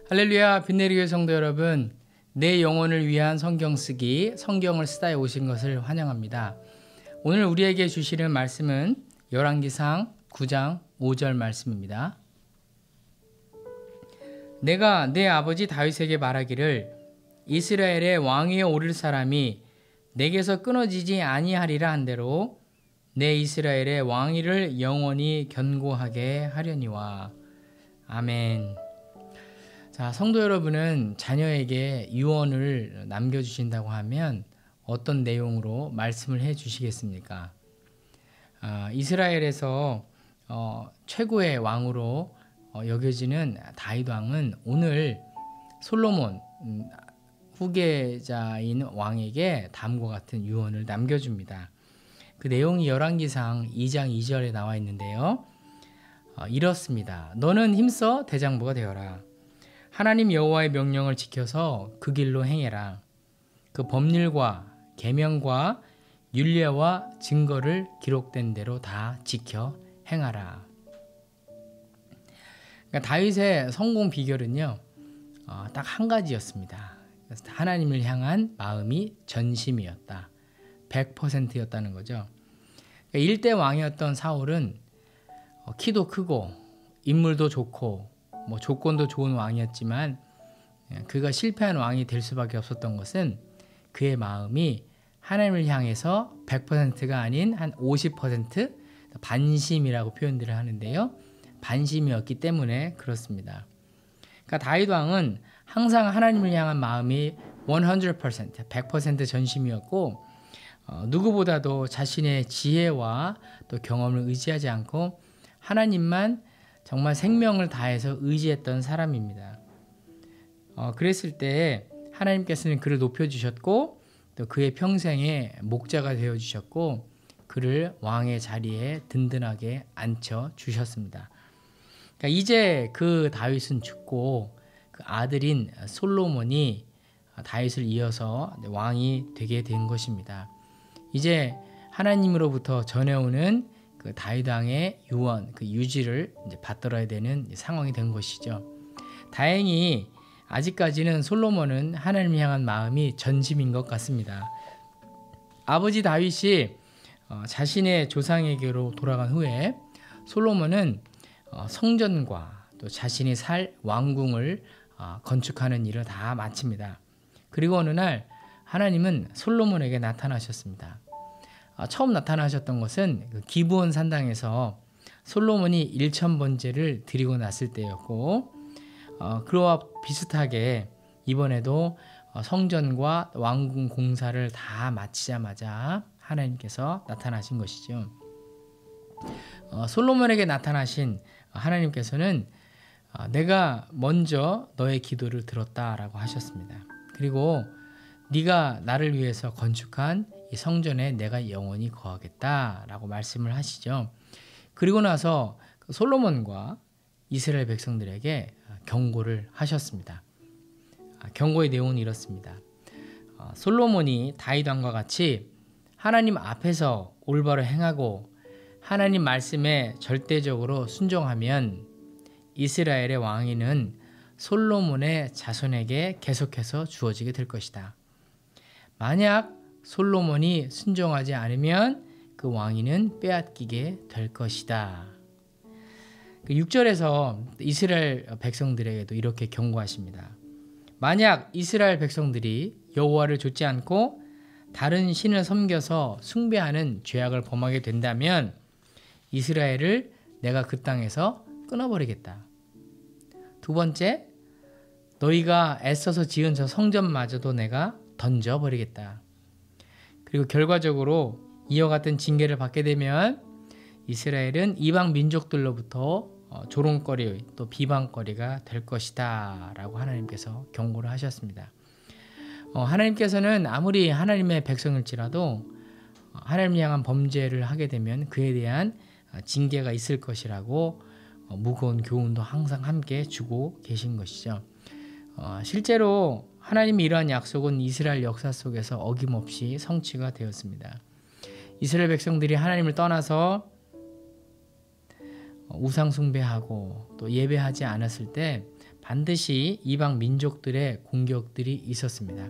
할렐루야, 빛내리교회 성도 여러분, 내 영혼을 위한 성경 쓰기, 성경을 쓰다에 오신 것을 환영합니다. 오늘 우리에게 주시는 말씀은 열왕기상 9장 5절 말씀입니다. 내가 내 아버지 다윗에게 말하기를 이스라엘의 왕위에 오를 사람이 내게서 끊어지지 아니하리라 한 대로 내 이스라엘의 왕위를 영원히 견고하게 하려니와. 아멘. 자, 성도 여러분은 자녀에게 유언을 남겨주신다고 하면 어떤 내용으로 말씀을 해 주시겠습니까? 이스라엘에서 최고의 왕으로 여겨지는 다윗 왕은 오늘 솔로몬 후계자인 왕에게 다음과 같은 유언을 남겨줍니다. 그 내용이 열왕기상 2장 2절에 나와 있는데요. 이렇습니다. 너는 힘써 대장부가 되어라. 하나님 여호와의 명령을 지켜서 그 길로 행해라. 그 법률과 계명과 율례와 증거를 기록된 대로 다 지켜 행하라. 그러니까 다윗의 성공 비결은요, 딱 한 가지였습니다. 하나님을 향한 마음이 전심이었다. 100%였다는 거죠. 그러니까 1대 왕이었던 사울은 키도 크고 인물도 좋고 조건도 좋은 왕이었지만 그가 실패한 왕이 될 수밖에 없었던 것은 그의 마음이 하나님을 향해서 100%가 아닌 한 50% 반심이라고 표현들을 하는데요. 반심이었기 때문에 그렇습니다. 그러니까 다윗 왕은 항상 하나님을 향한 마음이 100% 전심이었고 누구보다도 자신의 지혜와 또 경험을 의지하지 않고 하나님만 정말 생명을 다해서 의지했던 사람입니다. 그랬을 때 하나님께서는 그를 높여주셨고 또 그의 평생의 목자가 되어주셨고 그를 왕의 자리에 든든하게 앉혀주셨습니다. 그러니까 이제 그 다윗은 죽고 그 아들인 솔로몬이 다윗을 이어서 왕이 되게 된 것입니다. 이제 하나님으로부터 전해오는 그 다윗 왕의 유언, 그 유지를 이제 받들어야 되는 상황이 된 것이죠. 다행히 아직까지는 솔로몬은 하나님을 향한 마음이 전심인 것 같습니다. 아버지 다윗이 자신의 조상에게로 돌아간 후에 솔로몬은 성전과 또 자신이 살 왕궁을 건축하는 일을 다 마칩니다. 그리고 어느 날 하나님은 솔로몬에게 나타나셨습니다. 처음 나타나셨던 것은 그 기브온 산당에서 솔로몬이 1,000번제를 드리고 났을 때였고 그와 비슷하게 이번에도 성전과 왕궁 공사를 다 마치자마자 하나님께서 나타나신 것이죠. 솔로몬에게 나타나신 하나님께서는 내가 먼저 너의 기도를 들었다라고 하셨습니다. 그리고 네가 나를 위해서 건축한 이 성전에 내가 영원히 거하겠다라고 말씀을 하시죠. 그리고 나서 솔로몬과 이스라엘 백성들에게 경고를 하셨습니다. 경고의 내용은 이렇습니다. 솔로몬이 다윗 왕과 같이 하나님 앞에서 올바로 행하고 하나님 말씀에 절대적으로 순종하면 이스라엘의 왕위는 솔로몬의 자손에게 계속해서 주어지게 될 것이다. 만약 솔로몬이 순종하지 않으면 그 왕위는 빼앗기게 될 것이다. 6절에서 이스라엘 백성들에게도 이렇게 경고하십니다. 만약 이스라엘 백성들이 여호와를 좇지 않고 다른 신을 섬겨서 숭배하는 죄악을 범하게 된다면 이스라엘을 내가 그 땅에서 끊어버리겠다. 두 번째, 너희가 애써서 지은 저 성전마저도 내가 던져버리겠다. 그리고 결과적으로 이와 같은 징계를 받게 되면 이스라엘은 이방 민족들로부터 조롱거리 또 비방거리가 될 것이다 라고 하나님께서 경고를 하셨습니다. 하나님께서는 아무리 하나님의 백성일지라도 하나님을 향한 범죄를 하게 되면 그에 대한 징계가 있을 것이라고 무거운 교훈도 항상 함께 주고 계신 것이죠. 실제로 하나님의 이러한 약속은 이스라엘 역사 속에서 어김없이 성취가 되었습니다. 이스라엘 백성들이 하나님을 떠나서 우상 숭배하고 또 예배하지 않았을 때 반드시 이방 민족들의 공격들이 있었습니다.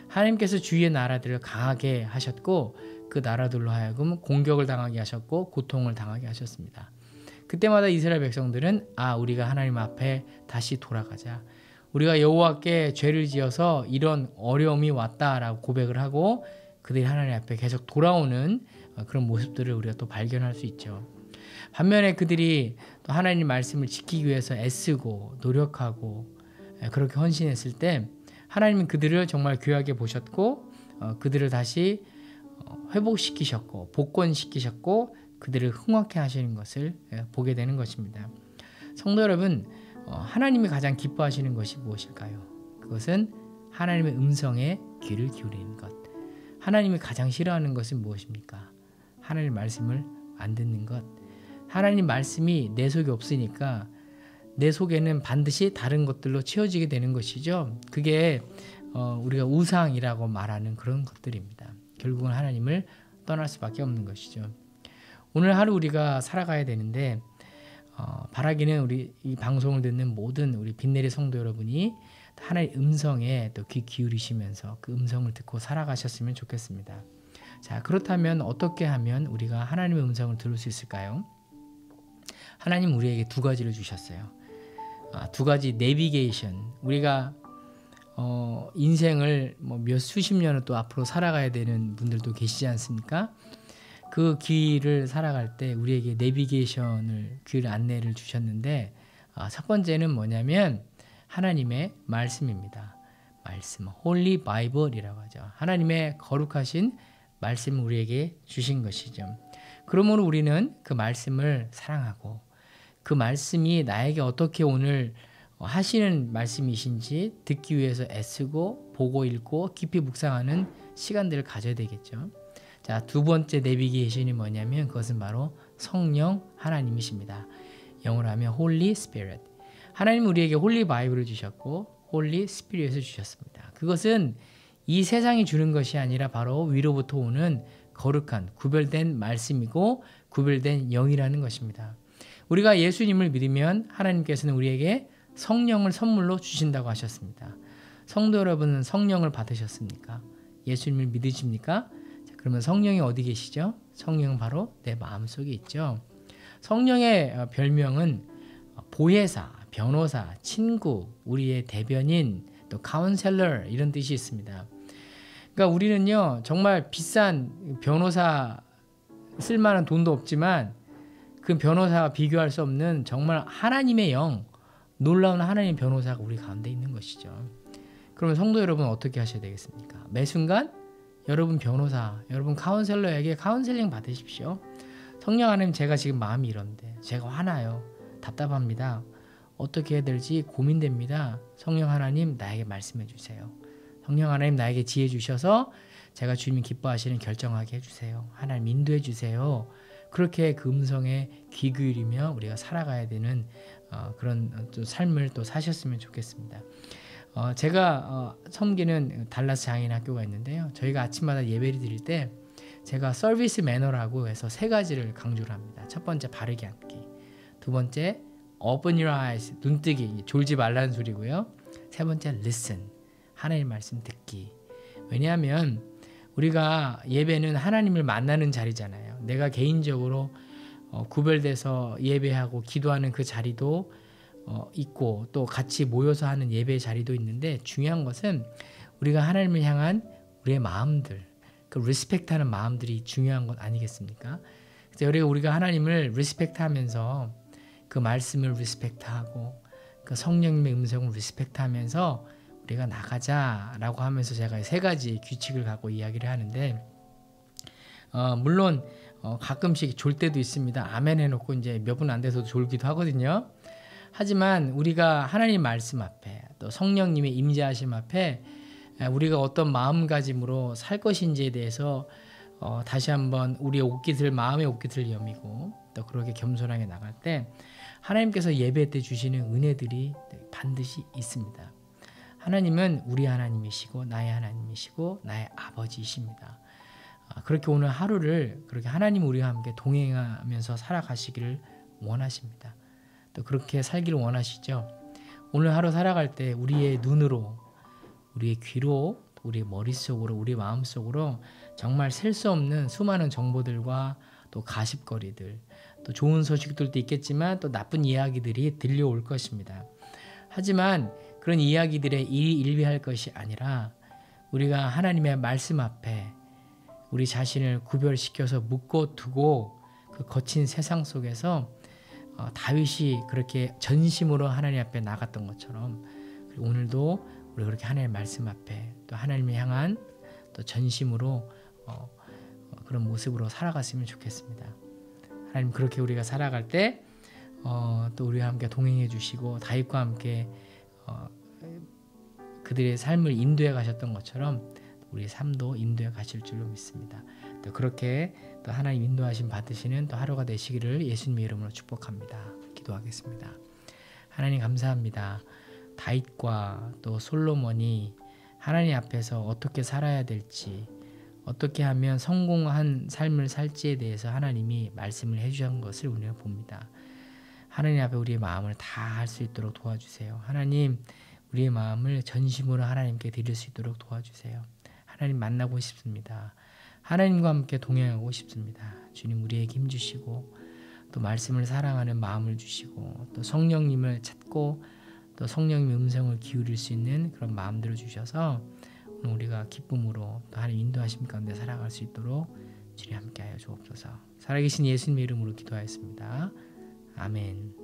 하나님께서 주위의 나라들을 강하게 하셨고 그 나라들로 하여금 공격을 당하게 하셨고 고통을 당하게 하셨습니다. 그때마다 이스라엘 백성들은 우리가 하나님 앞에 다시 돌아가자. 우리가 여호와께 죄를 지어서 이런 어려움이 왔다라고 고백을 하고 그들이 하나님 앞에 계속 돌아오는 그런 모습들을 우리가 또 발견할 수 있죠. 반면에 그들이 또 하나님 말씀을 지키기 위해서 애쓰고 노력하고 그렇게 헌신했을 때 하나님은 그들을 정말 귀하게 보셨고 그들을 다시 회복시키셨고 복권시키셨고 그들을 흥확해 하시는 것을 보게 되는 것입니다. 성도 여러분, 하나님이 가장 기뻐하시는 것이 무엇일까요? 그것은 하나님의 음성에 귀를 기울이는 것. 하나님이 가장 싫어하는 것은 무엇입니까? 하나님 말씀을 안 듣는 것. 하나님 말씀이 내 속에 없으니까 내 속에는 반드시 다른 것들로 채워지게 되는 것이죠. 그게 우리가 우상이라고 말하는 그런 것들입니다. 결국은 하나님을 떠날 수밖에 없는 것이죠. 오늘 하루 우리가 살아가야 되는데 바라기는 우리 이 방송을 듣는 모든 우리 빛내리 성도 여러분이 하나님의 음성에 또 귀 기울이시면서 그 음성을 듣고 살아가셨으면 좋겠습니다. 자, 그렇다면 어떻게 하면 우리가 하나님의 음성을 들을 수 있을까요? 하나님 우리에게 두 가지를 주셨어요. 두 가지 내비게이션. 우리가 인생을 몇 수십 년을 또 앞으로 살아가야 되는 분들도 계시지 않습니까? 그 길을 살아갈 때 우리에게 내비게이션을 길 안내를 주셨는데 첫 번째는 뭐냐면 하나님의 말씀입니다. 말씀, 홀리 바이블이라고 하죠. 하나님의 거룩하신 말씀을 우리에게 주신 것이죠. 그러므로 우리는 그 말씀을 사랑하고 그 말씀이 나에게 어떻게 오늘 하시는 말씀이신지 듣기 위해서 애쓰고 보고 읽고 깊이 묵상하는 시간들을 가져야 되겠죠. 자, 두 번째 내비게이션이 뭐냐면 그것은 바로 성령 하나님이십니다. 영어로 하면 Holy Spirit. 하나님은 우리에게 홀리 바이블을 주셨고 홀리 스피릿을 주셨습니다. 그것은 이 세상이 주는 것이 아니라 바로 위로부터 오는 거룩한 구별된 말씀이고 구별된 영이라는 것입니다. 우리가 예수님을 믿으면 하나님께서는 우리에게 성령을 선물로 주신다고 하셨습니다. 성도 여러분은 성령을 받으셨습니까? 예수님을 믿으십니까? 자, 그러면 성령이 어디 계시죠? 성령은 바로 내 마음속에 있죠. 성령의 별명은 보혜사, 변호사, 친구, 우리의 대변인, 또 카운셀러 이런 뜻이 있습니다. 그러니까 우리는요 정말 비싼 변호사 쓸만한 돈도 없지만 그 변호사와 비교할 수 없는 정말 하나님의 영, 놀라운 하나님의 변호사가 우리 가운데 있는 것이죠. 그러면 성도 여러분 어떻게 하셔야 되겠습니까? 매 순간 여러분 변호사, 여러분 카운셀러에게 카운셀링 받으십시오. 성령 하나님, 제가 지금 마음이 이런데 제가 화나요. 답답합니다. 어떻게 해야 될지 고민됩니다. 성령 하나님 나에게 말씀해 주세요. 성령 하나님 나에게 지혜 주셔서 제가 주님이 기뻐하시는 결정하게 해주세요. 하나님 인도해 주세요. 그렇게 그 음성에 귀 기울이며 우리가 살아가야 되는 그런 또 삶을 또 사셨으면 좋겠습니다. 제가 섬기는 달라스 장애인 학교가 있는데요. 저희가 아침마다 예배를 드릴 때 제가 서비스 매너라고 해서 세 가지를 강조를 합니다. 첫 번째 바르게 앉기, 두 번째 open your eyes, 눈뜨기, 졸지 말라는 소리고요. 세 번째 listen, 하나님 말씀 듣기. 왜냐하면 우리가 예배는 하나님을 만나는 자리잖아요. 내가 개인적으로 구별돼서 예배하고 기도하는 그 자리도 있고 또 같이 모여서 하는 예배 자리도 있는데 중요한 것은 우리가 하나님을 향한 우리의 마음들, 그 리스펙트하는 마음들이 중요한 것 아니겠습니까? 그래서 우리가 하나님을 리스펙트하면서 그 말씀을 리스펙트하고 그 성령님의 음성을 리스펙트하면서 우리가 나가자라고 하면서 제가 세 가지 규칙을 갖고 이야기를 하는데 물론 가끔씩 졸 때도 있습니다. 아멘 해놓고 이제 몇 분 안 돼서도 졸기도 하거든요. 하지만 우리가 하나님 말씀 앞에 또 성령님의 임재하심 앞에 우리가 어떤 마음가짐으로 살 것인지에 대해서 다시 한번 우리의 옷깃을 마음의 옷깃을 여미고 또 그렇게 겸손하게 나갈 때 하나님께서 예배 때 주시는 은혜들이 반드시 있습니다. 하나님은 우리 하나님이시고 나의 하나님이시고 나의 아버지이십니다. 그렇게 오늘 하루를 그렇게 하나님 우리와 함께 동행하면서 살아가시기를 원하십니다. 또 그렇게 살기를 원하시죠. 오늘 하루 살아갈 때 우리의 눈으로, 우리의 귀로, 우리의 머릿속으로, 우리 마음속으로 정말 셀 수 없는 수많은 정보들과 또 가십거리들, 또 좋은 소식들도 있겠지만 또 나쁜 이야기들이 들려올 것입니다. 하지만 그런 이야기들에 일비할 것이 아니라 우리가 하나님의 말씀 앞에 우리 자신을 구별시켜서 묶어두고 그 거친 세상 속에서 다윗이 그렇게 전심으로 하나님 앞에 나갔던 것처럼 오늘도 우리 그렇게 하나님의 말씀 앞에 또 하나님을 향한 또 전심으로 그런 모습으로 살아갔으면 좋겠습니다. 하나님 그렇게 우리가 살아갈 때 또 우리와 함께 동행해 주시고 다윗과 함께 그들의 삶을 인도해 가셨던 것처럼 우리의 삶도 인도해 가실 줄로 믿습니다. 또 그렇게 또 하나님 인도하심 받으시는 또 하루가 되시기를 예수님의 이름으로 축복합니다. 기도하겠습니다. 하나님 감사합니다. 다윗과 또 솔로몬이 하나님 앞에서 어떻게 살아야 될지, 어떻게 하면 성공한 삶을 살지에 대해서 하나님이 말씀을 해주신 것을 우리가 봅니다. 하나님 앞에 우리의 마음을 다 할 수 있도록 도와주세요. 하나님, 우리의 마음을 전심으로 하나님께 드릴 수 있도록 도와주세요. 하나님 만나고 싶습니다. 하나님과 함께 동행하고 싶습니다. 주님 우리에게 힘주시고 또 말씀을 사랑하는 마음을 주시고 또 성령님을 찾고 또 성령님의 음성을 기울일 수 있는 그런 마음들을 주셔서 오늘 우리가 기쁨으로 또 하나님 인도하심 가운데 살아갈 수 있도록 주님 함께하여 주옵소서. 살아계신 예수님의 이름으로 기도하였습니다. 아멘.